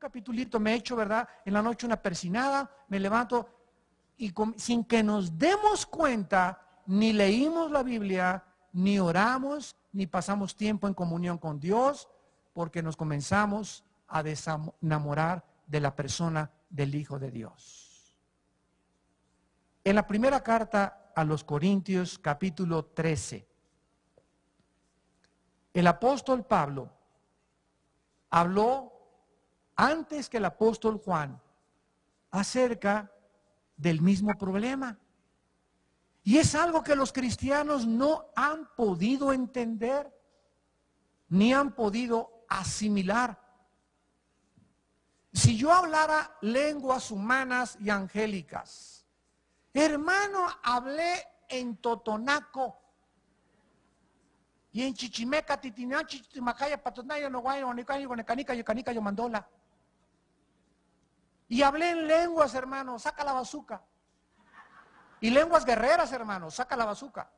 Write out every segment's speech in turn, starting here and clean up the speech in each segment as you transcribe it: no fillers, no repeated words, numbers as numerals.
capitulito me echo, ¿verdad? En la noche una persinada, me levanto y sin que nos demos cuenta, ni leímos la Biblia, ni oramos, ni pasamos tiempo en comunión con Dios, porque nos comenzamos a desenamorar de la persona del Hijo de Dios. En la primera carta a los Corintios, capítulo 13, el apóstol Pablo habló antes que el apóstol Juan acerca del mismo problema. Y es algo que los cristianos no han podido entender, ni han podido asimilar. Si yo hablara lenguas humanas y angélicas, hermano, hablé en totonaco, y en chichimeca, titiná, chichimacaya, patonaya, no guayo, canica, yo mandola. Y hablé en lenguas, hermano, saca la bazuca. Y lenguas guerreras, hermano, saca la bazuca.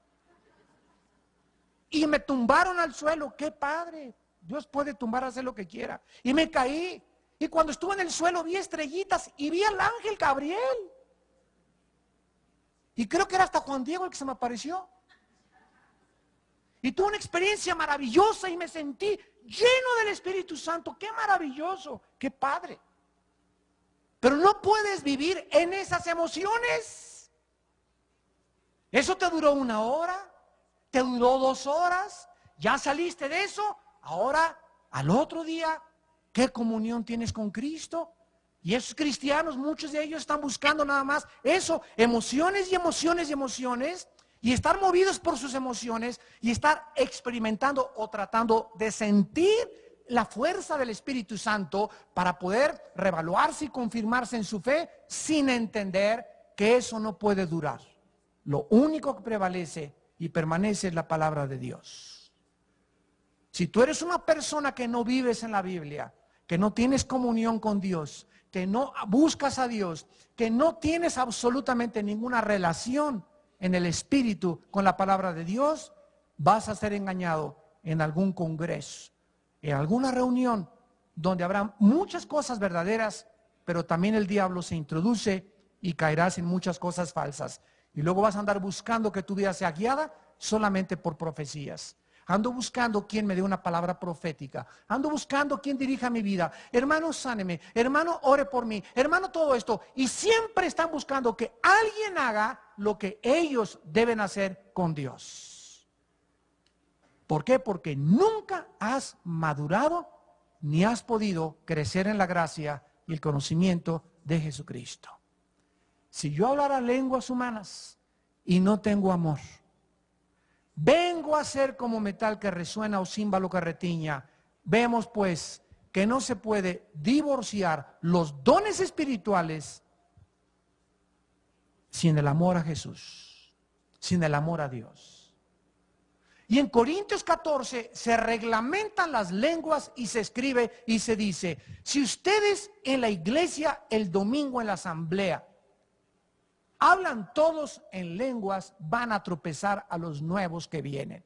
Y me tumbaron al suelo, qué padre. Dios puede tumbar, hacer lo que quiera. Y me caí. Y cuando estuve en el suelo vi estrellitas y vi al ángel Gabriel. Y creo que era hasta Juan Diego el que se me apareció. Y tuve una experiencia maravillosa y me sentí lleno del Espíritu Santo. ¡Qué maravilloso! ¡Qué padre! Pero no puedes vivir en esas emociones. Eso te duró 1 hora, te duró 2 horas, ya saliste de eso. Ahora, al otro día, ¿qué comunión tienes con Cristo? Y esos cristianos, muchos de ellos están buscando nada más eso, emociones y emociones y emociones. Y estar movidos por sus emociones y estar experimentando o tratando de sentir la fuerza del Espíritu Santo para poder revaluarse y confirmarse en su fe sin entender que eso no puede durar. Lo único que prevalece y permanece es la palabra de Dios. Si tú eres una persona que no vives en la Biblia, que no tienes comunión con Dios, que no buscas a Dios, que no tienes absolutamente ninguna relación en el Espíritu con la palabra de Dios, vas a ser engañado en algún congreso, en alguna reunión donde habrá muchas cosas verdaderas, pero también el diablo se introduce y caerás en muchas cosas falsas. Y luego vas a andar buscando que tu vida sea guiada solamente por profecías. Ando buscando quien me dé una palabra profética. Ando buscando quien dirija mi vida. Hermano, sáneme. Hermano, ore por mí. Hermano, todo esto. Y siempre están buscando que alguien haga lo que ellos deben hacer con Dios. ¿Por qué? Porque nunca has madurado ni has podido crecer en la gracia y el conocimiento de Jesucristo. Si yo hablara lenguas humanas y no tengo amor, vengo a ser como metal que resuena o címbalo que retiña. Vemos pues que no se puede divorciar los dones espirituales sin el amor a Jesús, sin el amor a Dios. Y en Corintios 14 se reglamentan las lenguas y se escribe y se dice, si ustedes en la iglesia el domingo en la asamblea hablan todos en lenguas, van a tropezar a los nuevos que vienen,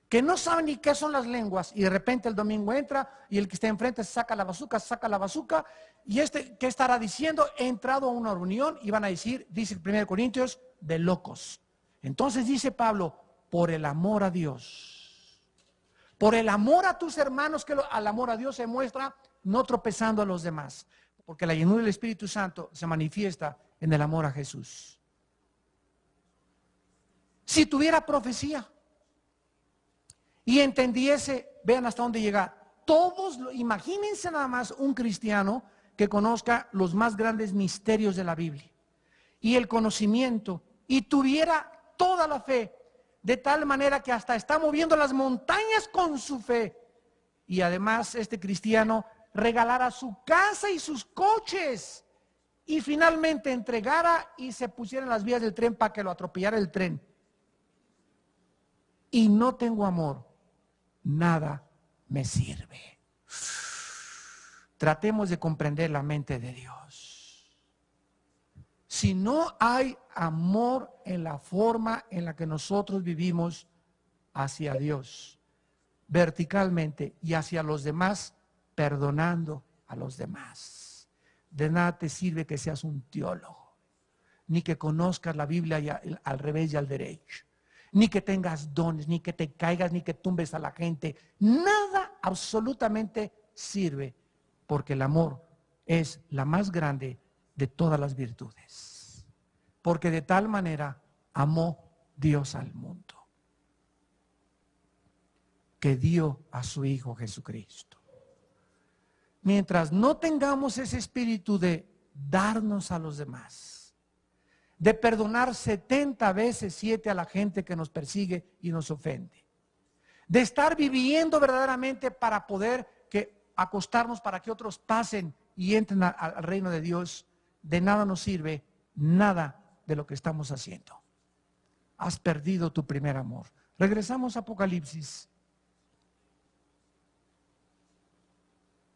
que no saben ni qué son las lenguas, y de repente el domingo entra y el que está enfrente saca la bazuca, y ¿qué estará diciendo? He entrado a una reunión y van a decir, dice el 1 Corintios, de locos. Entonces dice Pablo, por el amor a Dios, por el amor a tus hermanos, que al amor a Dios se muestra no tropezando a los demás, porque la llenura del Espíritu Santo se manifiesta en el amor a Jesús. Si tuviera profecía y entendiese, vean hasta dónde llega, imagínense nada más un cristiano que conozca los más grandes misterios de la Biblia y el conocimiento y tuviera toda la fe, de tal manera que hasta está moviendo las montañas con su fe, y además este cristiano regalara su casa y sus coches y finalmente entregara y se pusiera en las vías del tren para que lo atropellara el tren, y no tengo amor, nada me sirve. Tratemos de comprender la mente de Dios. Si no hay amor en la forma en la que nosotros vivimos hacia Dios, verticalmente, y hacia los demás, perdonando, a los demás. De nada te sirve que seas un teólogo, ni que conozcas la Biblia al revés y al derecho, ni que tengas dones, ni que te caigas, ni que tumbes a la gente. Nada absolutamente sirve, porque el amor es la más grande de todas las virtudes. Porque de tal manera amó Dios al mundo, que dio a su Hijo Jesucristo. Mientras no tengamos ese espíritu de darnos a los demás, de perdonar 70 veces 7 a la gente que nos persigue y nos ofende, de estar viviendo verdaderamente para poder acostarnos para que otros pasen y entren al reino de Dios, de nada nos sirve nada de lo que estamos haciendo. Has perdido tu primer amor. Regresamos a Apocalipsis.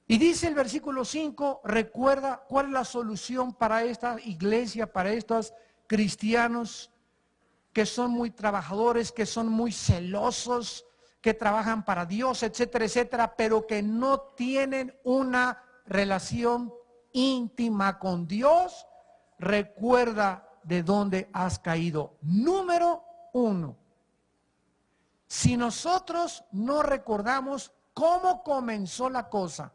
Y dice el versículo 5, recuerda cuál es la solución para esta iglesia, para estos cristianos que son muy trabajadores, que son muy celosos, que trabajan para Dios, etcétera, etcétera, pero que no tienen una relación íntima con Dios. Recuerda de dónde has caído. Número 1, si nosotros no recordamos cómo comenzó la cosa,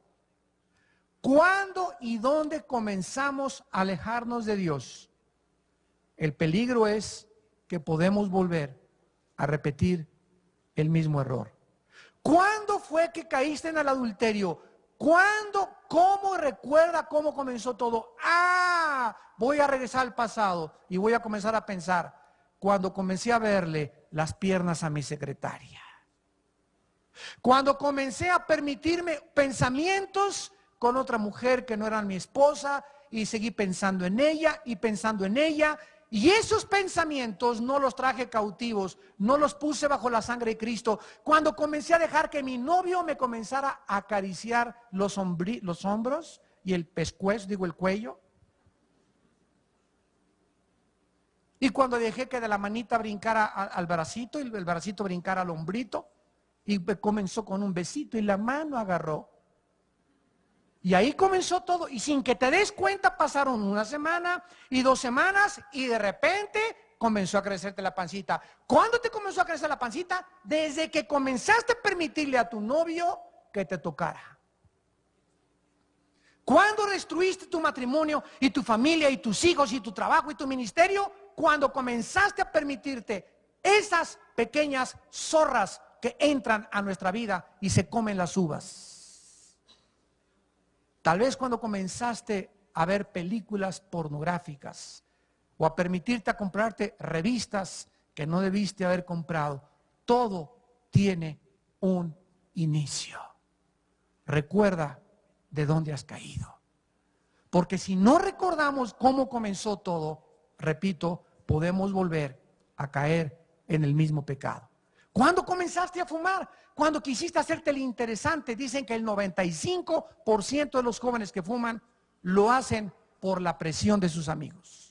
¿cuándo y dónde comenzamos a alejarnos de Dios? El peligro es que podemos volver a repetir el mismo error. ¿Cuándo fue que caíste en el adulterio? ¿Cuándo? ¿Cómo? Recuerda cómo comenzó todo. Voy a regresar al pasado y voy a comenzar a pensar cuando comencé a verle las piernas a mi secretaria. Cuando comencé a permitirme pensamientos con otra mujer que no era mi esposa y seguí pensando en ella y pensando en ella, y esos pensamientos no los traje cautivos, no los puse bajo la sangre de Cristo. Cuando comencé a dejar que mi novio me comenzara a acariciar los hombros y el pescuezo, el cuello, y cuando dejé que de la manita brincara al bracito y el bracito brincara al hombrito, y comenzó con un besito y la mano agarró. Y ahí comenzó todo, y sin que te des cuenta pasaron 1 semana y 2 semanas y de repente comenzó a crecerte la pancita. ¿Cuándo te comenzó a crecer la pancita? Desde que comenzaste a permitirle a tu novio que te tocara. ¿Cuándo destruiste tu matrimonio y tu familia y tus hijos y tu trabajo y tu ministerio? Cuando comenzaste a permitirte esas pequeñas zorras que entran a nuestra vida y se comen las uvas. Tal vez cuando comenzaste a ver películas pornográficas o a permitirte a comprarte revistas que no debiste haber comprado. Todo tiene un inicio. Recuerda de dónde has caído. Porque si no recordamos cómo comenzó todo, repito, podemos volver a caer en el mismo pecado. ¿Cuándo comenzaste a fumar? Cuando quisiste hacerte el interesante. Dicen que el 95% de los jóvenes que fuman lo hacen por la presión de sus amigos.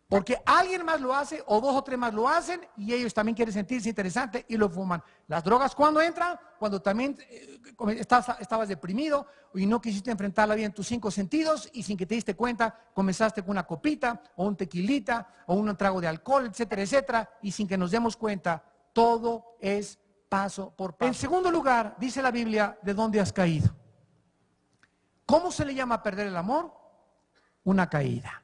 Porque alguien más lo hace o 2 o 3 más lo hacen y ellos también quieren sentirse interesante y lo fuman. Las drogas, ¿cuándo entran? Cuando también estabas deprimido y no quisiste enfrentar la vida en tus 5 sentidos y sin que te diste cuenta comenzaste con una copita o un tequilita o un trago de alcohol, etcétera, etcétera, y sin que nos demos cuenta, todo es paso por paso. En segundo lugar, dice la Biblia, ¿de dónde has caído? ¿Cómo se le llama a perder el amor? Una caída.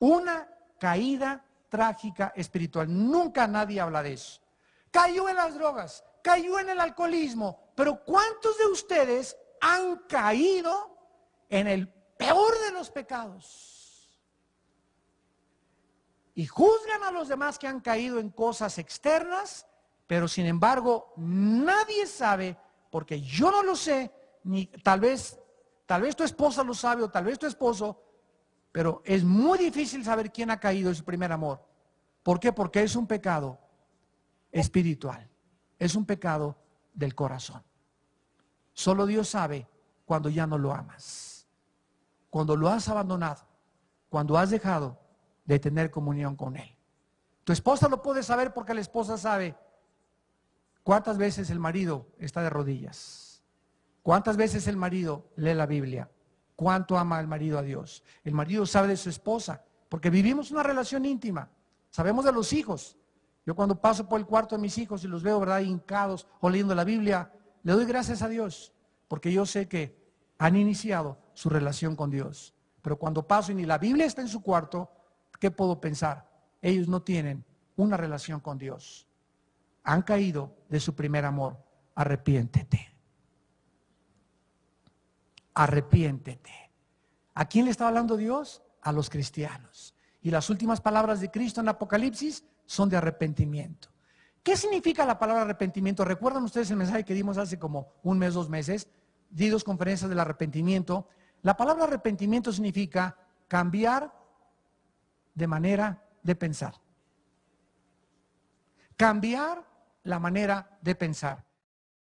Una caída trágica espiritual. Nunca nadie habla de eso. Cayó en las drogas, cayó en el alcoholismo, pero ¿cuántos de ustedes han caído en el peor de los pecados? Y juzgan a los demás que han caído en cosas externas, pero sin embargo nadie sabe, porque yo no lo sé, ni tal vez tu esposa lo sabe o tal vez tu esposo, pero es muy difícil saber quién ha caído en su primer amor. ¿Por qué? Porque es un pecado espiritual. Es un pecado del corazón. Solo Dios sabe cuando ya no lo amas. Cuando lo has abandonado. Cuando has dejado de tener comunión con Él. Tu esposa lo puede saber porque la esposa sabe cuántas veces el marido está de rodillas. ¿Cuántas veces el marido lee la Biblia? ¿Cuánto ama el marido a Dios? El marido sabe de su esposa, porque vivimos una relación íntima. Sabemos de los hijos. Yo cuando paso por el cuarto de mis hijos y los veo, ¿verdad?, hincados o leyendo la Biblia, le doy gracias a Dios, porque yo sé que han iniciado su relación con Dios. Pero cuando paso y ni la Biblia está en su cuarto, ¿qué puedo pensar? Ellos no tienen una relación con Dios. Han caído de su primer amor. Arrepiéntete. Arrepiéntete. ¿A quién le está hablando Dios? A los cristianos. Y las últimas palabras de Cristo en Apocalipsis son de arrepentimiento. ¿Qué significa la palabra arrepentimiento? ¿Recuerdan ustedes el mensaje que dimos hace como un mes, 2 meses? Di 2 conferencias del arrepentimiento. La palabra arrepentimiento significa cambiar de manera de pensar. Cambiar la manera de pensar.